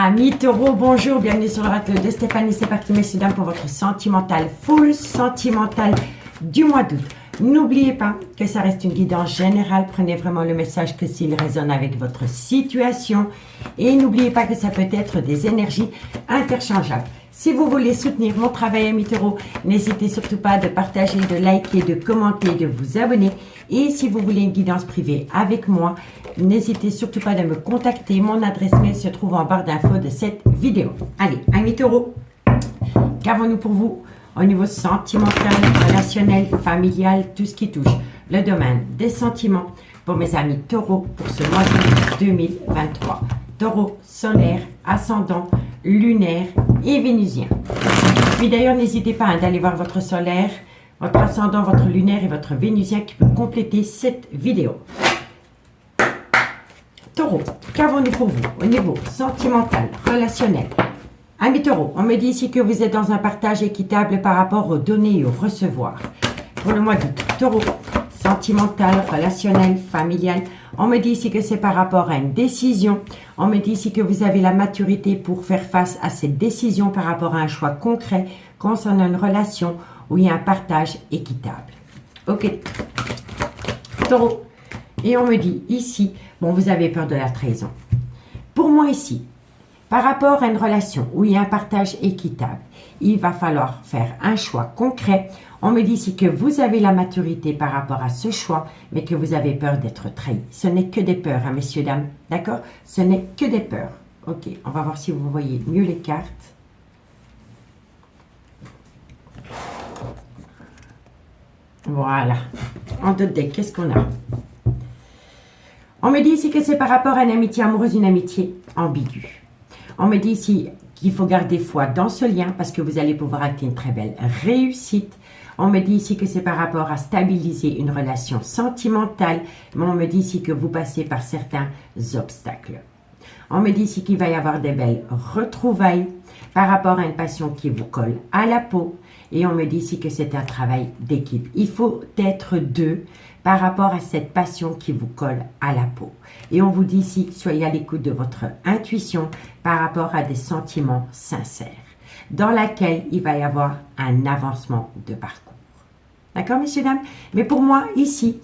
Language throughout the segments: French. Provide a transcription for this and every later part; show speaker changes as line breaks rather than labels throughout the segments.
Amis taureaux, bonjour, bienvenue sur l'oracle de Stéphanie. C'est parti, messieurs, dames, pour votre sentimental, full sentimental du mois d'août. N'oubliez pas que ça reste une guidance générale. Prenez vraiment le message que s'il résonne avec votre situation. Et n'oubliez pas que ça peut être des énergies interchangeables. Si vous voulez soutenir mon travail, amis taureaux, n'hésitez surtout pas de partager, de liker, de commenter, de vous abonner. Et si vous voulez une guidance privée avec moi, n'hésitez surtout pas de me contacter. Mon adresse mail se trouve en barre d'infos de cette vidéo. Allez, amis taureaux, qu'avons-nous pour vous au niveau sentimental, relationnel, familial, tout ce qui touche le domaine des sentiments pour mes amis taureaux pour ce mois de 2023. Taureau solaire, ascendant, lunaire et vénusien. Puis d'ailleurs, n'hésitez pas d'aller voir votre solaire, votre ascendant, votre lunaire et votre vénusien qui peut compléter cette vidéo. Taureau, qu'avons-nous pour vous au niveau sentimental, relationnel? Amis taureau, on me dit ici que vous êtes dans un partage équitable par rapport aux données et aux recevoir. Pour le mois d'août, taureau, sentimental, relationnel, familial, on me dit ici que c'est par rapport à une décision. On me dit ici que vous avez la maturité pour faire face à cette décision par rapport à un choix concret concernant une relation où il y a un partage équitable. Ok. Taureau. Et on me dit ici, bon, vous avez peur de la trahison. Pour moi ici, par rapport à une relation où il y a un partage équitable, il va falloir faire un choix concret. On me dit ici que vous avez la maturité par rapport à ce choix, mais que vous avez peur d'être trahi. Ce n'est que des peurs, hein, messieurs, dames. D'accord? Ce n'est que des peurs. Ok, on va voir si vous voyez mieux les cartes. Voilà. En deux decks, qu'est-ce qu'on a? On me dit ici que c'est par rapport à une amitié amoureuse, une amitié ambiguë. On me dit ici qu'il faut garder foi dans ce lien parce que vous allez pouvoir atteindre une très belle réussite. On me dit ici que c'est par rapport à stabiliser une relation sentimentale, mais on me dit ici que vous passez par certains obstacles. On me dit ici qu'il va y avoir des belles retrouvailles par rapport à une passion qui vous colle à la peau. Et on me dit ici que c'est un travail d'équipe. Il faut être deux par rapport à cette passion qui vous colle à la peau. Et on vous dit ici, soyez à l'écoute de votre intuition par rapport à des sentiments sincères, dans laquelle il va y avoir un avancement de parcours. D'accord, messieurs, dames? Mais pour moi, ici,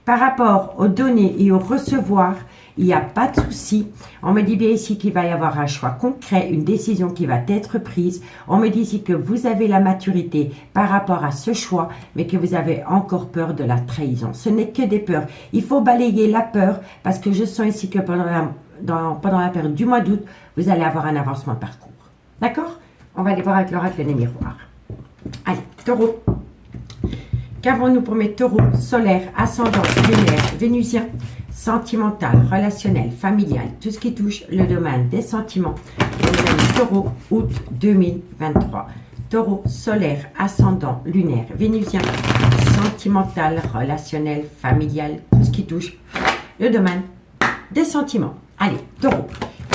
par rapport aux données et au recevoir, il n'y a pas de souci. On me dit bien ici qu'il va y avoir un choix concret, une décision qui va être prise. On me dit ici que vous avez la maturité par rapport à ce choix, mais que vous avez encore peur de la trahison. Ce n'est que des peurs. Il faut balayer la peur parce que je sens ici que pendant la période du mois d'août, vous allez avoir un avancement de parcours. D'accord? On va aller voir avec l'oracle des miroirs. Allez, taureau. Qu'avons-nous pour mes taureaux solaires, ascendant, lunaire, vénusien, sentimental, relationnel, familial, tout ce qui touche le domaine des sentiments. Taureau, août 2023. Taureau solaire, ascendant, lunaire, vénusien, sentimental, relationnel, familial, tout ce qui touche le domaine des sentiments. Allez, taureau,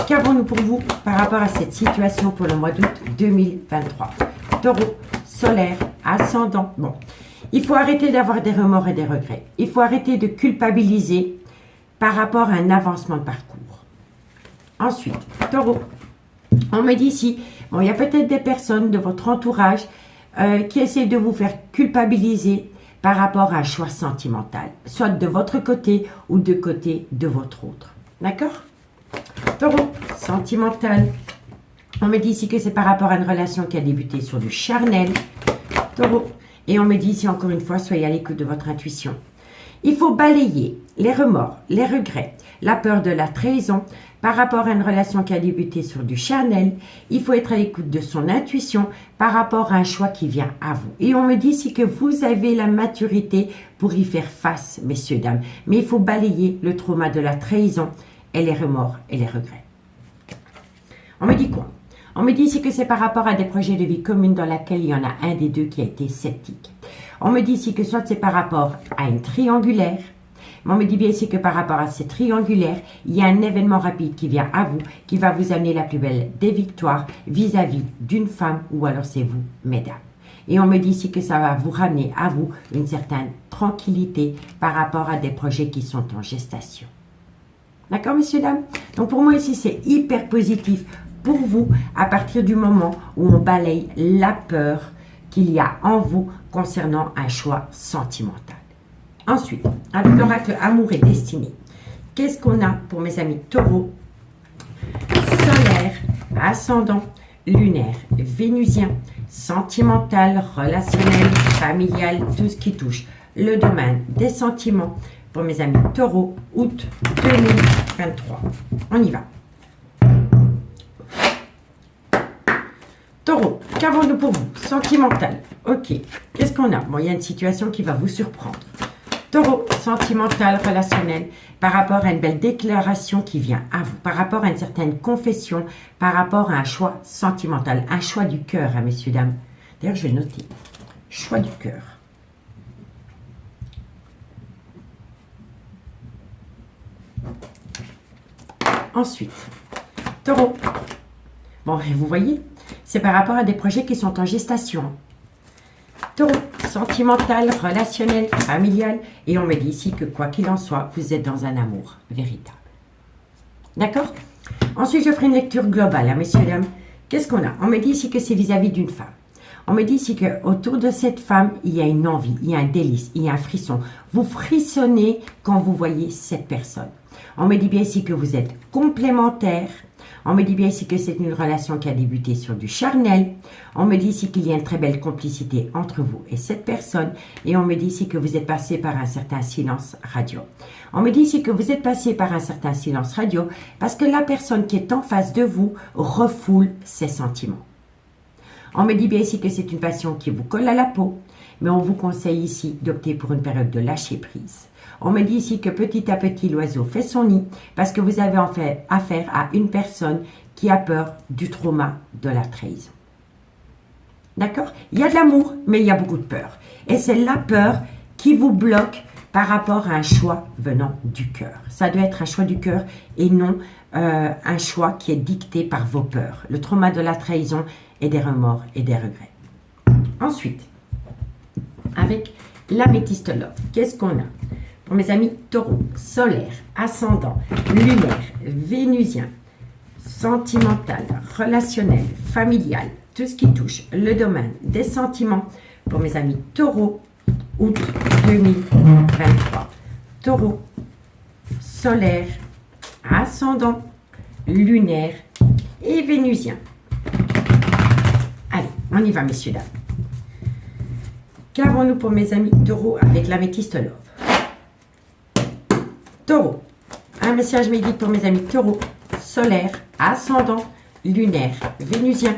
qu'avons-nous pour vous par rapport à cette situation pour le mois d'août 2023? Taureau solaire, ascendant, bon. Il faut arrêter d'avoir des remords et des regrets. Il faut arrêter de culpabiliser par rapport à un avancement de parcours. Ensuite, taureau, on me dit ici, bon, il y a peut-être des personnes de votre entourage qui essaient de vous faire culpabiliser par rapport à un choix sentimental, soit de votre côté ou de côté de votre autre. D'accord? Taureau, sentimental, on me dit ici que c'est par rapport à une relation qui a débuté sur du charnel. Taureau, et on me dit ici encore une fois, soyez à l'écoute de votre intuition. Il faut balayer les remords, les regrets, la peur de la trahison par rapport à une relation qui a débuté sur du charnel. Il faut être à l'écoute de son intuition par rapport à un choix qui vient à vous. Et on me dit ici que vous avez la maturité pour y faire face, messieurs, dames. Mais il faut balayer le trauma de la trahison et les remords et les regrets. On me dit quoi? On me dit ici que c'est par rapport à des projets de vie commune dans lesquels il y en a un des deux qui a été sceptique. On me dit ici que soit c'est par rapport à une triangulaire, mais on me dit bien ici que par rapport à ces triangulaires, il y a un événement rapide qui vient à vous, qui va vous amener la plus belle des victoires vis-à-vis d'une femme ou alors c'est vous, mesdames. Et on me dit ici que ça va vous ramener à vous une certaine tranquillité par rapport à des projets qui sont en gestation. D'accord, messieurs, dames? Donc pour moi ici, c'est hyper positif pour vous à partir du moment où on balaye la peur qu'il y a en vous concernant un choix sentimental. Ensuite, avec l'oracle Amour et Destinée, qu'est-ce qu'on a pour mes amis taureaux, solaire, ascendant, lunaire, vénusien, sentimental, relationnel, familial, tout ce qui touche le domaine des sentiments pour mes amis taureaux, août 2023. On y va. Taureau, qu'avons-nous pour vous? Sentimental. Ok. Qu'est-ce qu'on a? Bon, il y a une situation qui va vous surprendre. Taureau, sentimental, relationnel, par rapport à une belle déclaration qui vient à vous, par rapport à une certaine confession, par rapport à un choix sentimental, un choix du cœur, hein, messieurs, dames. D'ailleurs, je vais noter. Choix du cœur. Ensuite, Taureau. Bon, vous voyez, c'est par rapport à des projets qui sont en gestation. Taureau, sentimental, relationnel, familial. Et on me dit ici que quoi qu'il en soit, vous êtes dans un amour véritable. D'accord? Ensuite, je ferai une lecture globale, hein, messieurs, dames. Qu'est-ce qu'on a? On me dit ici que c'est vis-à-vis d'une femme. On me dit ici qu'autour de cette femme, il y a une envie, il y a un délice, il y a un frisson. Vous frissonnez quand vous voyez cette personne. On me dit bien ici que vous êtes complémentaires. On me dit bien ici que c'est une relation qui a débuté sur du charnel. On me dit ici qu'il y a une très belle complicité entre vous et cette personne. Et on me dit ici que vous êtes passé par un certain silence radio. On me dit ici que vous êtes passé par un certain silence radio parce que la personne qui est en face de vous refoule ses sentiments. On me dit bien ici que c'est une passion qui vous colle à la peau, mais on vous conseille ici d'opter pour une période de lâcher prise. On me dit ici que petit à petit, l'oiseau fait son nid parce que vous avez en fait affaire à une personne qui a peur du trauma de la trahison. D'accord? Il y a de l'amour, mais il y a beaucoup de peur. Et c'est la peur qui vous bloque par rapport à un choix venant du cœur. Ça doit être un choix du cœur et non un choix qui est dicté par vos peurs. Le trauma de la trahison et des remords et des regrets. Ensuite, avec l'améthyste love, qu'est-ce qu'on a? Pour mes amis taureaux, solaire, ascendant, lunaire, vénusien, sentimental, relationnel, familial, tout ce qui touche le domaine des sentiments. Pour mes amis taureaux, août 2023. Taureau, solaire, ascendant, lunaire et vénusien. Allez, on y va, messieurs, dames. Qu'avons-nous pour mes amis taureaux avec l'améthyste love? Taureau, un message médical pour mes amis taureaux, solaire, ascendant, lunaire, vénusien.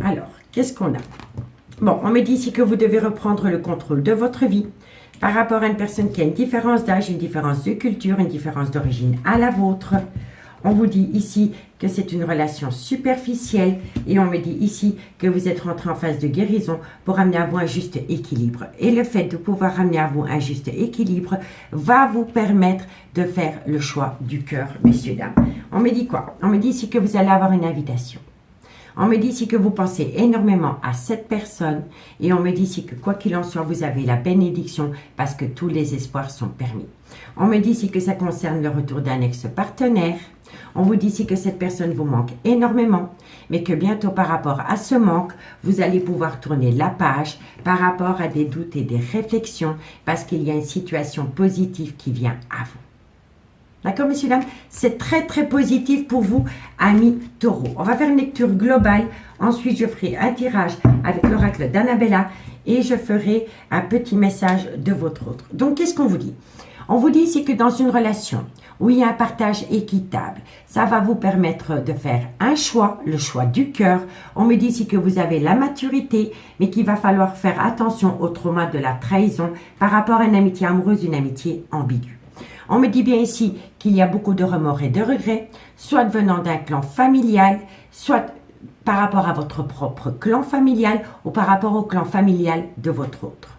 Alors, qu'est-ce qu'on a? Bon, on me dit ici que vous devez reprendre le contrôle de votre vie par rapport à une personne qui a une différence d'âge, une différence de culture, une différence d'origine à la vôtre. On vous dit ici que c'est une relation superficielle et on me dit ici que vous êtes rentré en phase de guérison pour amener à vous un juste équilibre. Et le fait de pouvoir ramener à vous un juste équilibre va vous permettre de faire le choix du cœur, messieurs, dames. On me dit quoi? On me dit ici que vous allez avoir une invitation. On me dit ici que vous pensez énormément à cette personne et on me dit ici que quoi qu'il en soit, vous avez la bénédiction parce que tous les espoirs sont permis. On me dit ici que ça concerne le retour d'un ex-partenaire. On vous dit ici que cette personne vous manque énormément, mais que bientôt par rapport à ce manque, vous allez pouvoir tourner la page par rapport à des doutes et des réflexions parce qu'il y a une situation positive qui vient à vous. D'accord, messieurs, dames? C'est très, très positif pour vous, amis taureaux. On va faire une lecture globale. Ensuite, je ferai un tirage avec l'oracle d'Annabella et je ferai un petit message de votre autre. Donc, qu'est-ce qu'on vous dit? On vous dit ici que dans une relation où il y a un partage équitable, ça va vous permettre de faire un choix, le choix du cœur. On me dit ici que vous avez la maturité, mais qu'il va falloir faire attention au trauma de la trahison par rapport à une amitié amoureuse, une amitié ambiguë. On me dit bien ici qu'il y a beaucoup de remords et de regrets, soit venant d'un clan familial, soit par rapport à votre propre clan familial ou par rapport au clan familial de votre autre.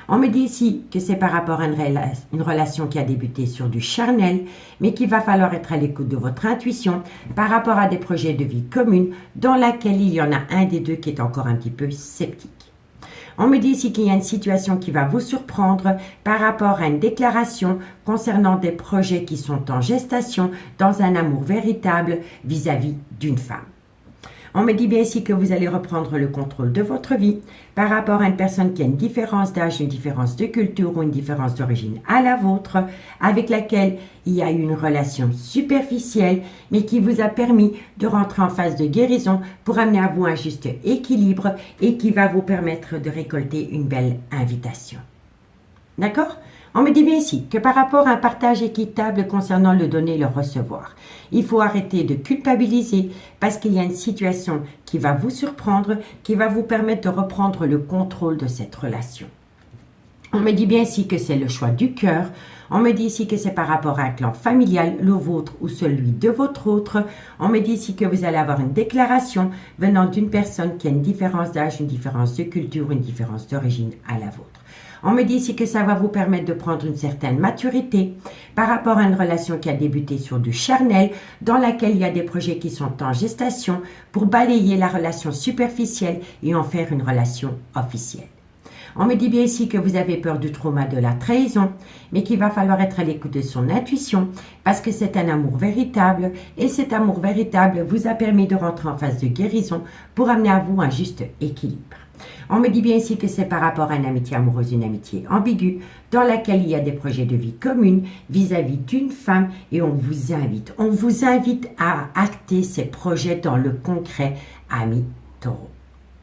On me dit ici que c'est par rapport à une relation qui a débuté sur du charnel, mais qu'il va falloir être à l'écoute de votre intuition par rapport à des projets de vie commune dans laquelle il y en a un des deux qui est encore un petit peu sceptique. On me dit ici qu'il y a une situation qui va vous surprendre par rapport à une déclaration concernant des projets qui sont en gestation dans un amour véritable vis-à-vis d'une femme. On me dit bien ici que vous allez reprendre le contrôle de votre vie par rapport à une personne qui a une différence d'âge, une différence de culture ou une différence d'origine à la vôtre, avec laquelle il y a eu une relation superficielle, mais qui vous a permis de rentrer en phase de guérison pour amener à vous un juste équilibre et qui va vous permettre de récolter une belle invitation. D'accord ? On me dit bien ici que par rapport à un partage équitable concernant le donner et le recevoir, il faut arrêter de culpabiliser parce qu'il y a une situation qui va vous surprendre, qui va vous permettre de reprendre le contrôle de cette relation. On me dit bien ici que c'est le choix du cœur. On me dit ici que c'est par rapport à un clan familial, le vôtre ou celui de votre autre. On me dit ici que vous allez avoir une déclaration venant d'une personne qui a une différence d'âge, une différence de culture, une différence d'origine à la vôtre. On me dit ici que ça va vous permettre de prendre une certaine maturité par rapport à une relation qui a débuté sur du charnel, dans laquelle il y a des projets qui sont en gestation pour balayer la relation superficielle et en faire une relation officielle. On me dit bien ici que vous avez peur du trauma de la trahison, mais qu'il va falloir être à l'écoute de son intuition parce que c'est un amour véritable et cet amour véritable vous a permis de rentrer en phase de guérison pour amener à vous un juste équilibre. On me dit bien ici que c'est par rapport à une amitié amoureuse, une amitié ambiguë, dans laquelle il y a des projets de vie commune vis-à-vis d'une femme et on vous invite à acter ces projets dans le concret, amis taureaux.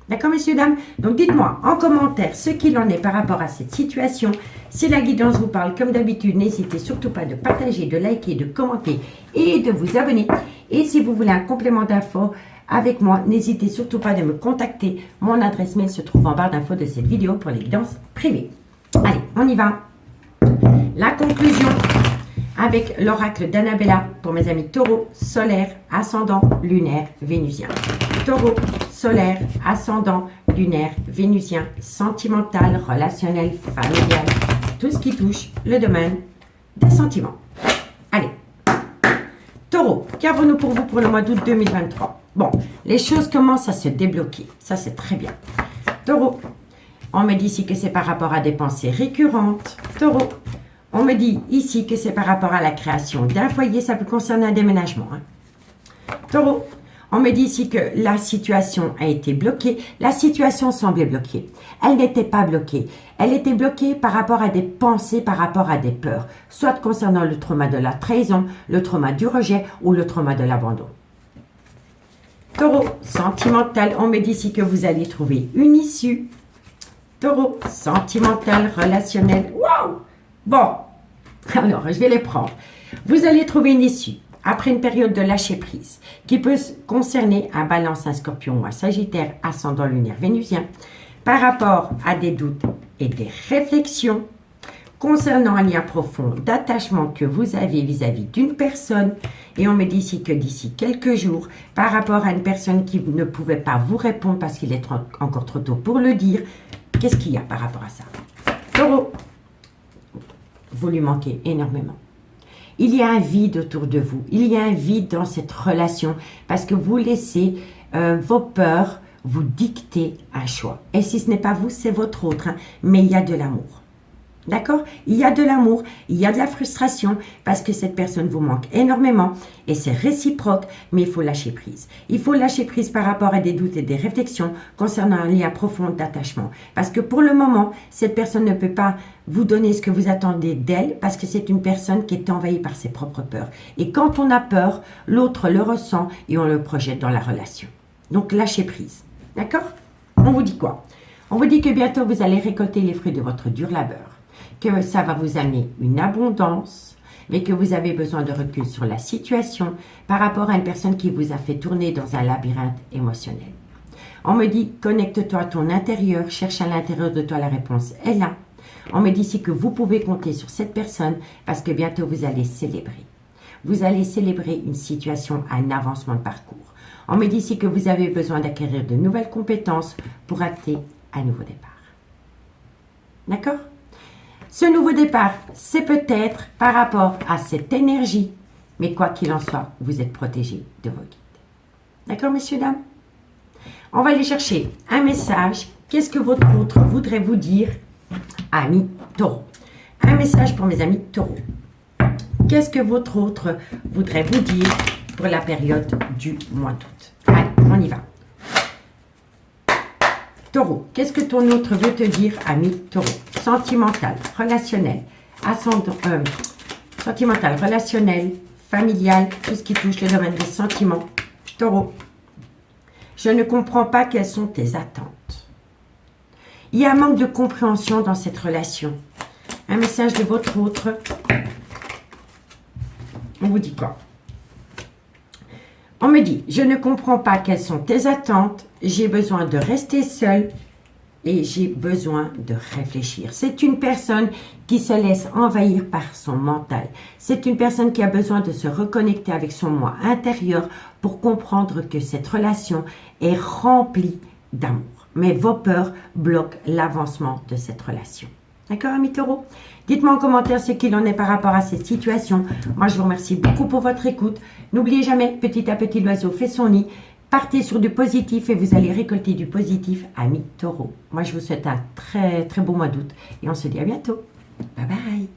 D'accord, messieurs, dames? Donc, dites-moi en commentaire ce qu'il en est par rapport à cette situation. Si la guidance vous parle, comme d'habitude, n'hésitez surtout pas de partager, de liker, de commenter et de vous abonner. Et si vous voulez un complément d'infos avec moi, n'hésitez surtout pas de me contacter. Mon adresse mail se trouve en barre d'infos de cette vidéo pour les guidances privées. Allez, on y va. La conclusion avec l'oracle d'Annabella pour mes amis taureau, solaire, ascendant, lunaire, vénusien. Taureau, solaire, ascendant, lunaire, vénusien, sentimental, relationnel, familial, tout ce qui touche le domaine des sentiments. Allez, Taureau, qu'avons-nous pour vous pour le mois d'août 2023? Bon, les choses commencent à se débloquer, ça c'est très bien. Taureau, on me dit ici que c'est par rapport à des pensées récurrentes. Taureau, on me dit ici que c'est par rapport à la création d'un foyer, ça peut concerner un déménagement. Taureau, on me dit ici que la situation a été bloquée. La situation semblait bloquée. Elle n'était pas bloquée. Elle était bloquée par rapport à des pensées, par rapport à des peurs. Soit concernant le trauma de la trahison, le trauma du rejet ou le trauma de l'abandon. Taureau, sentimental, on me dit ici que vous allez trouver une issue. Taureau, sentimental, relationnel. Waouh! Bon, alors je vais les prendre. Vous allez trouver une issue après une période de lâcher prise qui peut concerner un Balance, un Scorpion ou un Sagittaire ascendant lunaire vénusien par rapport à des doutes et des réflexions concernant un lien profond d'attachement que vous avez vis-à-vis d'une personne. Et on me dit ici que d'ici quelques jours, par rapport à une personne qui ne pouvait pas vous répondre parce qu'il est encore trop tôt pour le dire, qu'est-ce qu'il y a par rapport à ça? Taureau, vous lui manquez énormément. Il y a un vide autour de vous. Il y a un vide dans cette relation parce que vous laissez vos peurs vous dicter un choix. Et si ce n'est pas vous, c'est votre autre. Mais il y a de l'amour. D'accord? Il y a de l'amour, il y a de la frustration parce que cette personne vous manque énormément et c'est réciproque, mais il faut lâcher prise. Il faut lâcher prise par rapport à des doutes et des réflexions concernant un lien profond d'attachement. Parce que pour le moment, cette personne ne peut pas vous donner ce que vous attendez d'elle parce que c'est une personne qui est envahie par ses propres peurs. Et quand on a peur, l'autre le ressent et on le projette dans la relation. Donc lâchez prise. D'accord? On vous dit quoi? On vous dit que bientôt vous allez récolter les fruits de votre dur labeur. Que ça va vous amener une abondance, mais que vous avez besoin de recul sur la situation par rapport à une personne qui vous a fait tourner dans un labyrinthe émotionnel. On me dit, connecte-toi à ton intérieur, cherche à l'intérieur de toi, la réponse est là. On me dit ici que vous pouvez compter sur cette personne parce que bientôt vous allez célébrer. Vous allez célébrer une situation, un avancement de parcours. On me dit ici que vous avez besoin d'acquérir de nouvelles compétences pour acter un nouveau départ. D'accord? Ce nouveau départ, c'est peut-être par rapport à cette énergie, mais quoi qu'il en soit, vous êtes protégé de vos guides. D'accord, messieurs, dames? On va aller chercher un message Qu'est-ce que votre autre voudrait vous dire, amis taureaux? Un message pour mes amis taureaux. Qu'est-ce que votre autre voudrait vous dire pour la période du mois d'août? Allez, on y va. Taureau, qu'est-ce que ton autre veut te dire, ami taureau? Sentimental, relationnel, sentimental, relationnel, familial, tout ce qui touche le domaine des sentiments. Taureau, je ne comprends pas quelles sont tes attentes. Il y a un manque de compréhension dans cette relation. Un message de votre autre. On vous dit quoi? On me dit, je ne comprends pas quelles sont tes attentes, j'ai besoin de rester seule et j'ai besoin de réfléchir. C'est une personne qui se laisse envahir par son mental. C'est une personne qui a besoin de se reconnecter avec son moi intérieur pour comprendre que cette relation est remplie d'amour. Mais vos peurs bloquent l'avancement de cette relation. D'accord, amis taureaux? Dites-moi en commentaire ce qu'il en est par rapport à cette situation. Moi, je vous remercie beaucoup pour votre écoute. N'oubliez jamais, petit à petit, l'oiseau fait son nid. Partez sur du positif et vous allez récolter du positif, amis taureaux. Moi, je vous souhaite un très, très beau mois d'août et on se dit à bientôt. Bye bye.